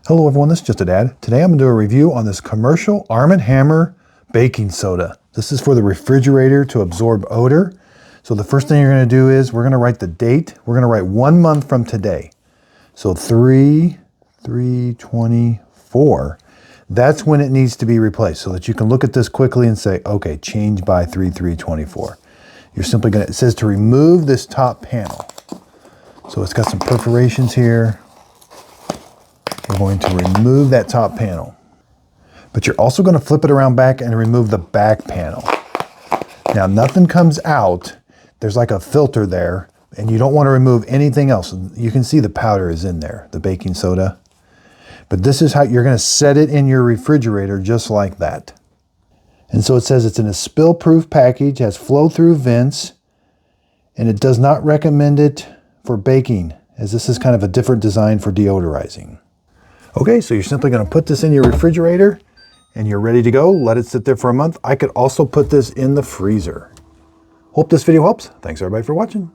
Hello everyone, this is Just a Dad. Today I'm going to do a review on this commercial Arm & Hammer baking soda. This is for the refrigerator to absorb odor. So the first thing you're going to do is we're going to write the date. We're going to write 1 month from today. So 3/3/24. That's when it needs to be replaced so that you can look at this quickly and say, okay, change by 3/3/24. You're simply going to, it says to remove this top panel. So it's got some perforations here. We're going to remove that top panel. But you're also going to flip it around back and remove the back panel. Now nothing comes out. There's like a filter there and you don't want to remove anything else. You can see the powder is in there, the baking soda. But this is how you're going to set it in your refrigerator just like that. And so it says it's in a spill-proof package, has flow-through vents, and it does not recommend it for baking, as this is kind of a different design for deodorizing. Okay, so you're simply going to put this in your refrigerator and you're ready to go. Let it sit there for a month. I could also put this in the freezer. Hope this video helps. Thanks everybody for watching.